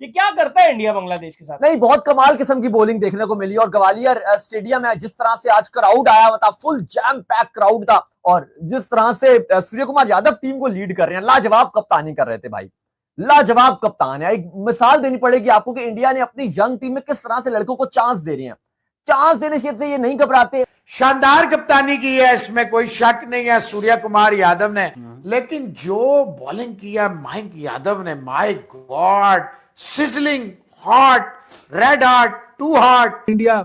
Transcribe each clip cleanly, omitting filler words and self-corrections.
ये क्या करता है इंडिया बांग्लादेश के साथ? नहीं, बहुत कमाल किस्म की बॉलिंग देखने को मिली और ग्वालियर स्टेडियम है, जिस तरह से आज क्राउड आया हुआ था, फुल जैम पैक क्राउड था, और जिस तरह से सूर्य कुमार यादव टीम को लीड कर रहे हैं, लाजवाब कप्तानी कर रहे थे भाई, लाजवाब कप्तान है। एक मिसाल देनी पड़ेगी आपको कि इंडिया ने अपनी यंग टीम में किस तरह से लड़कों को चांस दे रहे हैं, चांस देने से ये नहीं घबराते। शानदार कप्तानी की है, इसमें कोई शक नहीं है सूर्य कुमार यादव ने, लेकिन जो बॉलिंग किया मयंक यादव ने, my god, sizzling hot, red hot, too hot. India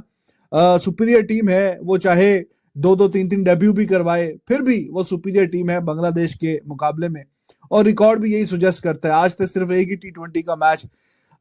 superior team है, वो चाहे 2-2, 3-3 डेब्यू भी करवाए, फिर भी वो सुपीरियर टीम है बांग्लादेश के मुकाबले में, और रिकॉर्ड भी यही सुजेस्ट करता है। आज तक सिर्फ एक ही T20 का मैच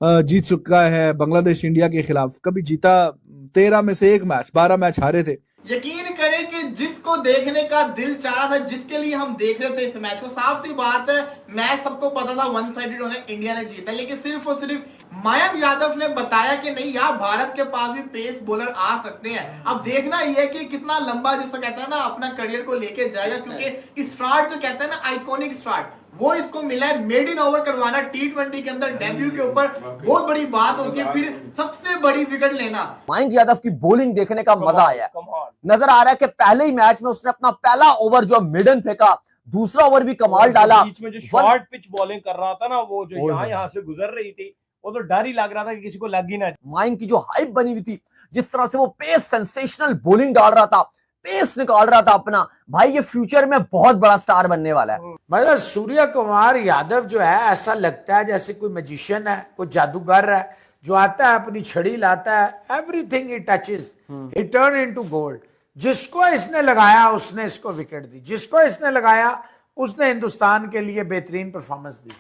जीत चुका है बांग्लादेश इंडिया के खिलाफ, कभी जीता 13 में से 1 मैच, 12 मैच हारे थे। यकीन करें कि जिसको देखने का दिल चाह रहा था, जिसके लिए हम देख रहे थे इस मैच को, साफ सी बात है मैच सबको पता था वन साइडेड होने इंडिया ने जीता, लेकिन सिर्फ और सिर्फ मयंक यादव ने बताया कि नहीं यार, भारत के पास भी पेस बॉलर आ सकते हैं। अब देखना यह है कि कितना लंबा, जिसको कहता है ना, अपना करियर को लेके जाएगा, क्योंकि स्टार्ट जो कहते हैं ना, आइकॉनिक स्टार्ट, वो इसको मिला है। मेड इन ओवर करवाना T20 के अंदर डेब्यू के ऊपर बहुत बड़ी बात होती है, फिर सबसे बड़ी विकेट लेना। मयंक यादव की बॉलिंग देखने का मजा आया है। नजर आ रहा है कि पहले ही मैच में उसने अपना पहला ओवर जो मिडन फेंका, दूसरा ओवर भी कमाल डाला। बीच में जो शॉर्ट पिच बॉलिंग कर रहा था ना, वो जो यहाँ से गुजर रही थी, वो तो डर ही लग रहा था कि किसी को लग ही ना। मयंक की जो हाइप बनी हुई थी, जिस तरह से वो पेस सेंसेशनल बॉलिंग डाल रहा था, पेस निकाल रहा था अपना, भाई ये फ्यूचर में बहुत बड़ा स्टार बनने वाला है। मतलब सूर्य कुमार यादव जो है, ऐसा लगता है जैसे कोई मैजिशियन है, कोई जादूगर है, जो आता है अपनी छड़ी लाता है, everything he touches he turn into gold. जिसको इसने लगाया उसने इसको विकेट दी, जिसको इसने लगाया उसने हिंदुस्तान के लिए बेहतरीन परफॉर्मेंस दी।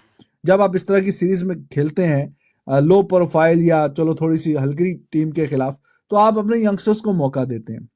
जब आप इस तरह की सीरीज में खेलते हैं लो प्रोफाइल या चलो थोड़ी सी हल्की टीम के खिलाफ, तो आप अपने यंगस्टर्स को मौका देते हैं,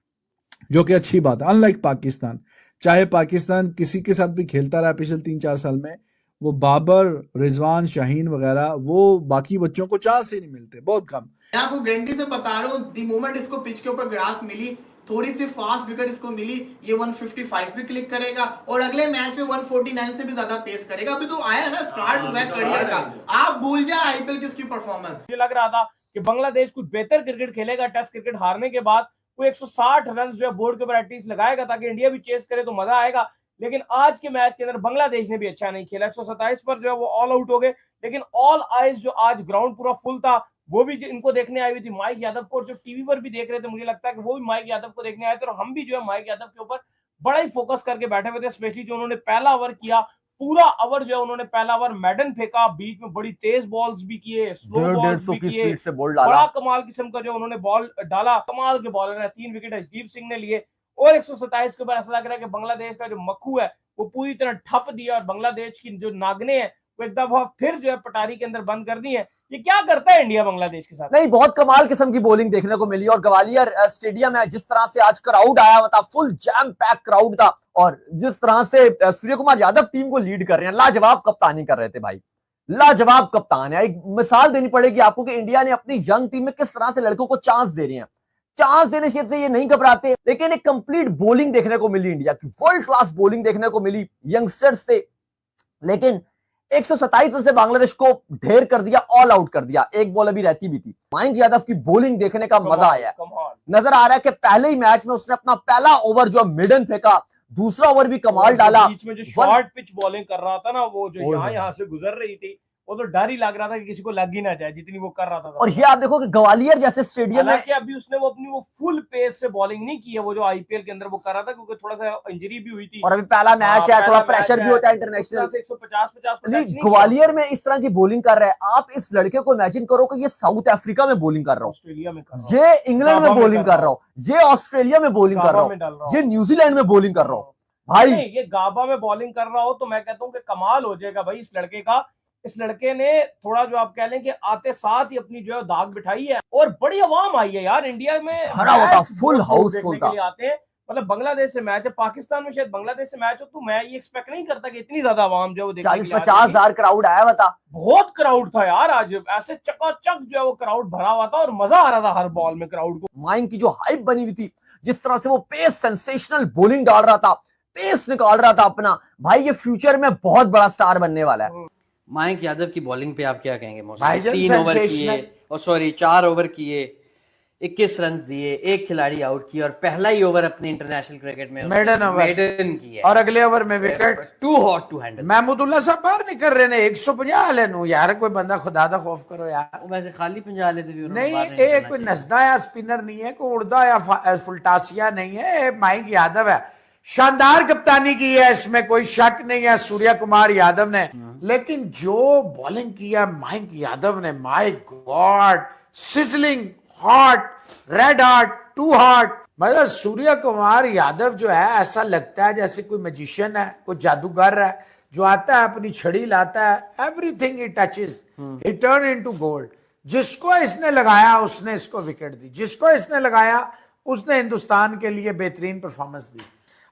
जो कि अच्छी बात है। अनलाइक पाकिस्तान, चाहे पाकिस्तान किसी के साथ भी खेलता रहा पिछले 3-4 साल में, वो बाबर, रिजवान, शाहीन वगैरह, वो बाकी बच्चों को चांस ही नहीं मिलते, बहुत कम। मैं आपको गारंटी से बता रहा हूँ, दी मोमेंट इसको पिच के ऊपर ग्रास मिली, थोड़ी सी फास्ट विकेट इसको मिली, ये 155 भी क्लिक करेगा और अगले मैच में 149 से भी ज्यादा पेस करेगा। अभी तो आया ना, स्टार्ट हुआ करियर का, आप भूल जाए आईपीएल की उसकी परफॉर्मेंस। मुझे लग रहा था कि बांग्लादेश कुछ बेहतर क्रिकेट खेलेगा, टेस्ट क्रिकेट हारने के बाद वो 160 रन जो है बोर्ड के ऊपर एटलीस्ट लगाएगा, ताकि इंडिया भी चेस करे तो मजा आएगा। लेकिन आज के मैच के अंदर बांग्लादेश ने भी अच्छा नहीं खेला, 127 पर जो है वो ऑल आउट हो गए। लेकिन ऑल आइज जो आज ग्राउंड पूरा फुल था, वो भी इनको देखने आई हुई थी, मयंक यादव को, जो टीवी पर भी देख रहे थे, मुझे लगता है कि वो भी मयंक यादव को देखने आए थे, और हम भी जो है मयंक यादव के ऊपर बड़ा ही फोकस करके बैठे हुए थे। स्पेशली जो उन्होंने पहला ओवर किया, पूरा ओवर जो है उन्होंने पहला ओवर मैडन फेंका, बीच में बड़ी तेज बॉल्स भी किए, स्लो बॉल्स भी किए, बड़ा कमाल किस्म का जो उन्होंने बॉल डाला। कमाल के बॉलर है, 3 विकेट हरदीप सिंह ने लिए, और 127 के ऊपर ऐसा लग रहा है कि बांग्लादेश का जो मक्खू है वो पूरी तरह ठप दिया, और बांग्लादेश की जो नागने हैं वो एक दफा फिर जो है पटारी के अंदर बंद कर दी है। ये क्या करता है इंडिया बांग्लादेश के साथ? नहीं, बहुत कमाल किस्म की बॉलिंग देखने को मिली और ग्वालियर स्टेडियम है, जिस तरह से आज क्राउड आया हुआ था, फुल जैम पैक क्राउड था, और जिस तरह से सूर्य कुमार यादव टीम को लीड कर रहे हैं, लाजवाब कप्तानी कर रहे थे भाई, लाजवाब कप्तान है। एक मिसाल देनी पड़ेगी आपको कि इंडिया ने अपनी यंग टीम में किस तरह से लड़कों को चांस दे रहे हैं, चांस देने से ये नहीं घबराते। लेकिन एक कंप्लीट बॉलिंग देखने को मिली इंडिया की, वर्ल्ड क्लास बॉलिंग देखने को मिली यंगस्टर्स से, लेकिन 127 रन से बांग्लादेश को ढेर कर दिया, ऑल आउट कर दिया। एक बॉल अभी रहती भी थी। मयंक यादव की बॉलिंग देखने का मजा आया है। नजर आ रहा है कि पहले ही मैच में उसने अपना पहला ओवर जो मिडन फेंका, दूसरा ओवर भी कमाल डाला। बीच में जो शॉर्ट पिच बॉलिंग कर रहा था ना, वो जो यहाँ से गुजर रही थी, वो तो डर ही लग रहा था कि किसी को लग ही ना जाए, जितनी वो कर रहा था। और ये आप देखो कि ग्वालियर जैसे स्टेडियम में अभी उसने वो अपनी वो फुल पेस से बॉलिंग नहीं की है, वो जो आईपीएल के अंदर वो कर रहा था, क्योंकि थोड़ा सा इंजरी भी हुई थी, और अभी पहला मैच है, थोड़ा प्रेशर भी होता है इंटरनेशनल। 150 ग्वालियर में इस तरह की बॉलिंग कर रहा है। आप इस लड़के को इमेजिन करो कि ये साउथ अफ्रीका में बॉलिंग कर रहा हो, ऑस्ट्रेलिया में कर रहा हूँ, ये इंग्लैंड में बॉलिंग कर रहा हो, ये ऑस्ट्रेलिया में बॉलिंग कर रहा हो, ये न्यूजीलैंड में बॉलिंग कर रहा हो। भाई ये गाबा में बॉलिंग कर रहा हो तो मैं कहता हूँ कि कमाल हो जाएगा भाई इस लड़के का। इस लड़के ने थोड़ा जो आप कह लें कि आते साथ ही अपनी जो है दाग बिठाई है, और बड़ी आवाम आई है यार इंडिया में, भरा होता, फुल हाउसफुल था। आते हैं, मतलब बांग्लादेश से मैच है, पाकिस्तान में शायद बांग्लादेश से मैच हो, तो मैं ये एक्सपेक्ट नहीं करता कि इतनी ज्यादा आवाम जो है 40-50 हजार क्राउड आया हुआ था। बहुत क्राउड था यार आज, ऐसे चकाचक जो है वो क्राउड भरा हुआ था, और मजा आ रहा था हर बॉल में क्राउड को। मयंक की जो हाइप बनी हुई थी, जिस तरह से वो पेस सेंसेशनल बॉलिंग डाल रहा था, पेस निकाल रहा था अपना, भाई ये फ्यूचर में बहुत बड़ा स्टार बनने वाला है। मयंक यादव की बॉलिंग पे आप क्या कहेंगे मौसम? भाईजान 3 ओवर sensational। किए और सॉरी 4 ओवर किए, 21 रन दिए, एक खिलाड़ी आउट किया और पहला ही ओवर अपने इंटरनेशनल क्रिकेट में मेडन ओवर मेडन किया और अगले ओवर में wicket. Too hot to handle. Mahmudullah साहब बाहर नहीं कर रहे ने 150 ले नू यार, कोई बंदा खुदा दा खौफ करो यार। वैसे खाली 50 लेते भी उन्होंने नहीं, बाहर ये निकलना कोई चाहिए। नसदा या स्पिनर नहीं है, कोई उड़दा या फुलटासिया नहीं है, ये मयंक यादव है। शानदार कप्तानी की है, इसमें कोई शक नहीं है सूर्य कुमार यादव ने, लेकिन जो बॉलिंग किया मयंक यादव ने, my god, sizzling hot, red hot, too hot. मतलब सूर्य कुमार यादव जो है ऐसा लगता है जैसे कोई मैजिशियन है, कोई जादूगर है जो आता है अपनी छड़ी लाता है, everything he touches he turn into gold. जिसको इसने लगाया उसने इसको विकेट दी, जिसको इसने लगाया उसने हिंदुस्तान के लिए बेहतरीन परफॉर्मेंस दी।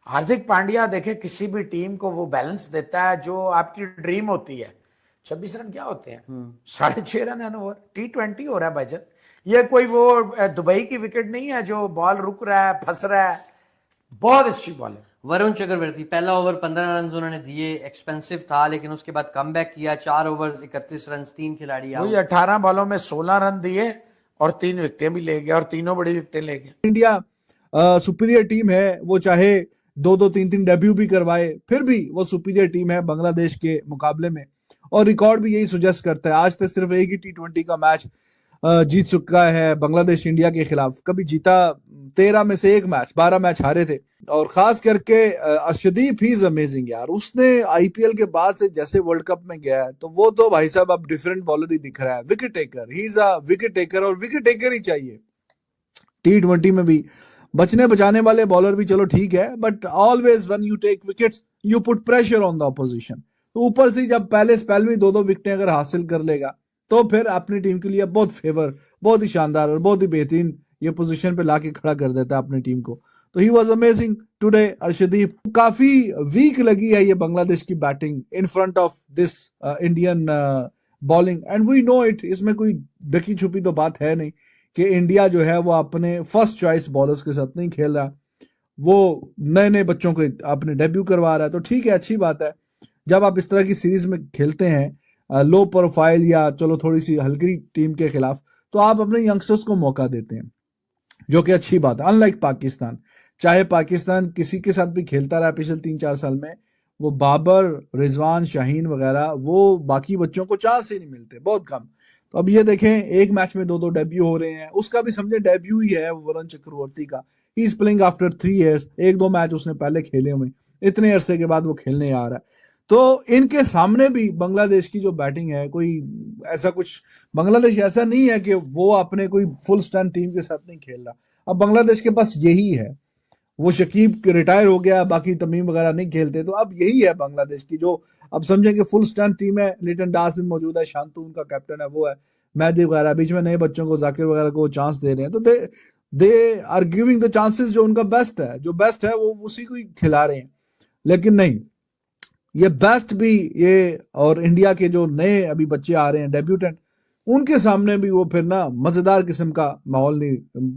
हार्दिक पांड्या देखे किसी भी टीम को वो बैलेंस देता है जो आपकी ड्रीम होती है। 26 रन क्या होते हैं, 6.5 रन है ओवर, T20 हो रहा है भाईजान। ये कोई वो दुबई की विकेट नहीं है जो बॉल रुक रहा है, फंस रहा है। बहुत अच्छी बॉल है। वरुण चक्रवर्ती पहला ओवर 15 रन उन्होंने दिए, एक्सपेंसिव था, लेकिन उसके बाद कमबैक किया, 4 ओवर 31 रन, 3 खिलाड़ी वही आउट। 18 बॉलों में 16 रन दिए और 3 विकेटें भी ले गया, और तीनों बड़ी विकेटें ले गया। इंडिया सुपीरियर टीम है, वो चाहे 2-2 3-3 डेब्यू भी करवाए, फिर भी वो सुपीरियर टीम है बांग्लादेश के मुकाबले में, और रिकॉर्ड भी यही सुजेस्ट करता है। आज तक सिर्फ एक ही T20 का मैच जीत चुका है बांग्लादेश इंडिया के खिलाफ, कभी जीता 13 में से 1 मैच, 12 मैच हारे थे। और खास करके अर्शदीप ही इज अमेजिंग यार, उसने आईपीएल के बाद से जैसे वर्ल्ड कप में गया है तो वो तो भाई साहब अब डिफरेंट बॉलर ही दिख रहा है, wicket taker, he is a wicket taker, और विकेट टेकर ही चाहिए। T20 में भी बचने बचाने वाले बॉलर भी चलो ठीक है, but always when you take wickets you put pressure on the opposition. तो ऊपर से जब पहले स्पेल में 2-2 विकेटें अगर हासिल कर लेगा तो फिर अपनी टीम के लिए बहुत फेवर, बहुत ही शानदार और बहुत ही बेहतरीन ये पोजीशन पे लाके खड़ा कर देता है अपनी टीम को। तो ही वाज अमेजिंग टुडे अर्शदीप। काफी वीक लगी है ये बांग्लादेश की batting in front of this Indian bowling, and we know it. इसमें कोई ढकी छुपी तो बात है नहीं कि इंडिया जो है वो अपने फर्स्ट चॉइस बॉलर्स के साथ नहीं खेल रहा, वो नए नए बच्चों को अपने डेब्यू करवा रहा है। तो ठीक है, अच्छी बात है। जब आप इस तरह की सीरीज में खेलते हैं लो प्रोफाइल या चलो थोड़ी सी हल्की टीम के खिलाफ, तो आप अपने यंगस्टर्स को मौका देते हैं, जो कि अच्छी बात है। अनलाइक पाकिस्तान, चाहे पाकिस्तान किसी के साथ भी खेलता रहा पिछले 3-4 साल में, वो बाबर, रिजवान, शाहीन वगैरह, वो बाकी बच्चों को चांस ही नहीं मिलते, बहुत कम। तो अब ये देखें, एक मैच में 2-2 डेब्यू हो रहे हैं, उसका भी समझे डेब्यू ही है वरुण चक्रवर्ती का। He is playing after 3 years, 1-2 match उसने पहले खेले हुए, इतने अरसे के बाद वो खेलने आ रहा है। तो इनके सामने भी बांग्लादेश की जो बैटिंग है, कोई ऐसा कुछ बांग्लादेश ऐसा नहीं है कि वो अपने कोई फुल स्ट्रेंथ टीम के साथ नहीं खेल रहा। अब बांग्लादेश के पास यही है, वो शकीब रिटायर हो गया, बाकी तमीम वगैरह नहीं खेलते, तो अब यही है बांग्लादेश की, जो अब समझें कि फुल स्ट्रेंथ टीम है। लिटन दास भी मौजूद है, शांतु उनका कैप्टन है, वो है मेहदी वगैरह, बीच में नए बच्चों को, जाकिर वगैरह को चांस दे रहे हैं। तो they are giving the chances, जो उनका बेस्ट है, जो बेस्ट है वो उसी को ही खिला रहे हैं। लेकिन नहीं, ये बेस्ट भी ये और इंडिया के जो नए अभी बच्चे आ रहे हैं डेब्यूटेंट, उनके सामने भी वो फिर ना मजेदार किस्म का माहौल नहीं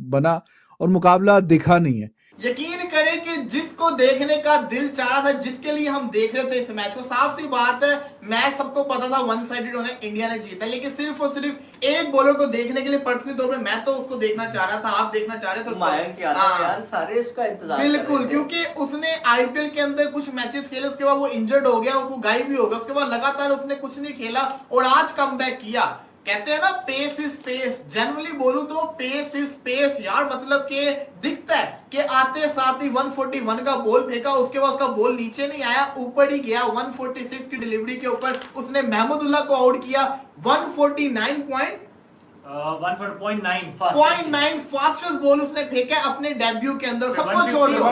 बना और मुकाबला दिखा नहीं है। यकीन करें कि जिसको देखने का दिल चाह रहा था, जिसके लिए हम देख रहे थे इस मैच को, साफ सी बात है मैच सबको पता था वन साइडेड होने इंडिया ने जीता, लेकिन सिर्फ और सिर्फ एक बॉलर को देखने के लिए पर्सनली तौर पे मैं तो उसको देखना चाह रहा था, आप देखना चाह रहे थे मयंक यादव यार सारे इसका इंतजार कर बिल्कुल, रहे थे। क्योंकि उसने आईपीएल के अंदर कुछ मैचेस खेले, उसके बाद वो इंजर्ड हो गया, उसको गायब भी हो गया, उसके बाद लगातार उसने कुछ नहीं खेला और आज कमबैक किया। कहते हैं ना पेस इज पेस, जनरली बोलूं तो पेस इज पेस यार, मतलब कि दिखता है कि आते साथ ही 141 का बॉल फेंका, उसके बाद उसका बॉल नीचे नहीं आया, ऊपर ही गया। 146 की डिलीवरी के ऊपर उसने महमूदुल्लाह को आउट किया। 149.9 फास्टेस्ट बॉल उसने फेंका अपने डेब्यू के अंदर, सबको छोड़ दो।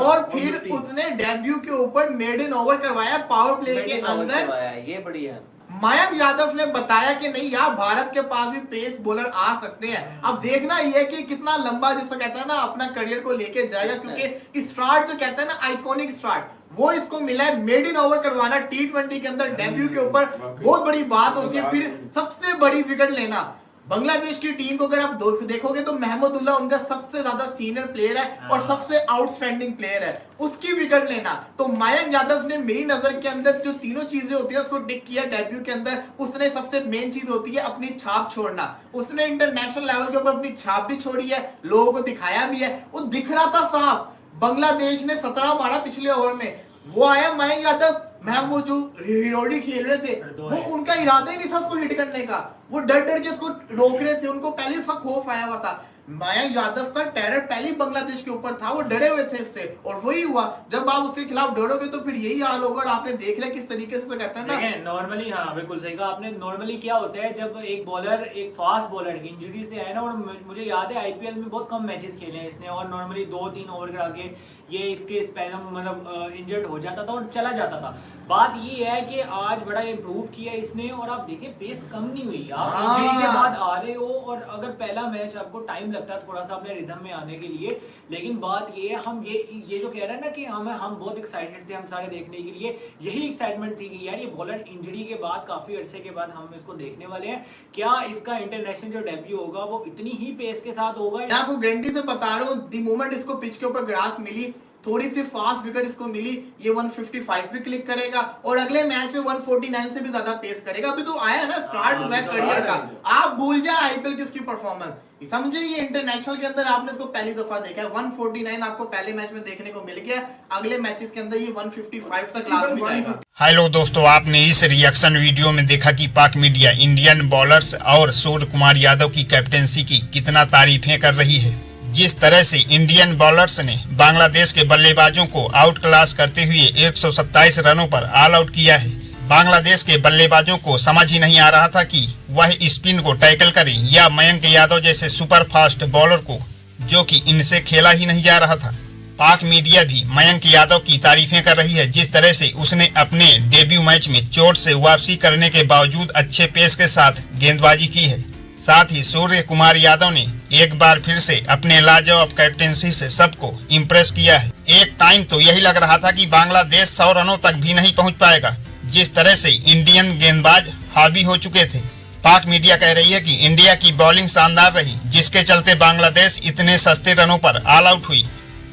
और फिर उसने डेब्यू के ऊपर मेडन ओवर करवाया पावर प्ले के अंदर। ये बढ़िया। मयंक यादव ने बताया कि नहीं यार, भारत के पास भी पेस बॉलर आ सकते हैं। अब देखना यह कि कितना लंबा, जिसको कहता है ना, अपना करियर को लेके जाएगा, क्योंकि स्टार्ट जो कहते हैं ना आइकॉनिक स्टार्ट, वो इसको मिला है। मेडन ओवर करवाना T20 के अंदर डेब्यू के ऊपर बहुत बड़ी बात होती है, फिर सबसे बड़ी विकेट लेना। बांग्लादेश की टीम को अगर आप देखोगे तो महमूदुल्लाह उनका सबसे ज्यादा सीनियर प्लेयर है और सबसे आउटस्टैंडिंग प्लेयर है, उसकी विकेट लेना। तो मयंक यादव ने मेरी नजर के अंदर जो तीनों चीजें होती है उसको टिक किया डेब्यू के अंदर। उसने सबसे मेन चीज होती है अपनी छाप छोड़ना, उसने इंटरनेशनल लेवल के ऊपर अपनी छाप भी छोड़ी है, लोगों को दिखाया भी है, वो दिख रहा था साफ। बांग्लादेश ने 17 मारा पिछले ओवर में, वो आया मयंक यादव, मैम वो जो हिरोडी खेल रहे थे वो उनका इरादा ही नहीं था उसको हिट करने का, वो डर डर के उसको रोक रहे थे, उनको पहले उसका खौफ आया हुआ था। मयंक यादव का टेरर पहले ही बांग्लादेश के ऊपर था, वो डरे हुए थे इससे, और वही हुआ। जब आप उसके खिलाफ डरोगे तो फिर यही हाल होगा। और आपने देख लिया किस तरीके से तो कहते हैं ना नॉर्मली, हाँ बिल्कुल सही कहा आपने। नॉर्मली क्या होता है जब एक बॉलर, एक फास्ट बॉलर इंजरी से आए ना, और मुझे याद है आईपीएल में बहुत कम मैचेस खेले हैं इसने, और नॉर्मली 2-3 ओवर के आगे ये इसके स्पेजम मतलब इंजर्ड हो जाता था और चला जाता था। बात ये है कि आज बड़ा इम्प्रूव किया इसने, और आप देखिए पेस कम नहीं हुई, आप इंजरी के बाद आ रहे हो, और अगर पहला मैच आपको टाइम लगता है थोड़ा सा अपने रिदम में आने के लिए, लेकिन बात ये है हम ये जो कह रहे हैं ना कि हम बहुत एक्साइटेड थे हम सारे देखने के लिए, यही एक्साइटमेंट थी कि यार ये बॉलर इंजरी के बाद काफी अरसे के बाद हम इसको देखने वाले हैं, क्या इसका इंटरनेशनल जो डेब्यू होगा वो इतनी ही पेस के साथ होगा। मैं आपको गारंटी से बता रहा हूँ, दी मोमेंट इसको पिच के ऊपर ग्रास मिली, थोड़ी सी फास्ट विकेट इसको मिली, ये 155 भी क्लिक करेगा और अगले मैच में 149 से भी ज्यादा पेस करेगा। अभी तो आया ना स्टार्ट हुआ करियर का, आप भूल जाए आईपीएल की उसकी परफॉर्मेंस, समझे। ये इंटरनेशनल के अंदर आपने इसको पहली दफा देखा है, 149 आपको पहले मैच में देखने को मिल गया, अगले मैचेस के अंदर ये 155 तक लास्ट में जाएगा। हेलो दोस्तों, आपने इस रिएक्शन वीडियो में देखा कि पाक मीडिया इंडियन बॉलर्स और सूर्य कुमार यादव की कैप्टेंसी की कितना तारीफें कर रही है। जिस तरह से इंडियन बॉलर्स ने बांग्लादेश के बल्लेबाजों को आउट क्लास करते हुए 127 रनों पर ऑल आउट किया है। बांग्लादेश के बल्लेबाजों को समझ ही नहीं आ रहा था कि वह स्पिन को टैकल करें या मयंक यादव जैसे सुपर फास्ट बॉलर को, जो कि इनसे खेला ही नहीं जा रहा था। पाक मीडिया भी मयंक यादव की तारीफें कर रही है, जिस तरह से उसने अपने डेब्यू मैच में चोट से वापसी करने के बावजूद अच्छे पेस के साथ गेंदबाजी की है। साथ ही सूर्य कुमार यादव ने एक बार फिर से अपने लाजवाब कैप्टेंसी से सबको इम्प्रेस किया है। एक टाइम तो यही लग रहा था कि बांग्लादेश 100 रनों तक भी नहीं पहुंच पाएगा, जिस तरह से इंडियन गेंदबाज हावी हो चुके थे। पाक मीडिया कह रही है कि इंडिया की बॉलिंग शानदार रही, जिसके चलते बांग्लादेश इतने सस्ते रनों पर ऑल आउट हुई।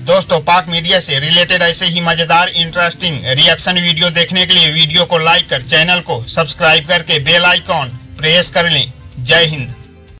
दोस्तों, पाक मीडिया से रिलेटेड ऐसे ही मजेदार इंटरेस्टिंग रिएक्शन वीडियो देखने के लिए वीडियो को लाइक कर चैनल को सब्सक्राइब करके बेल आइकॉन प्रेस कर लें। जय हिंद।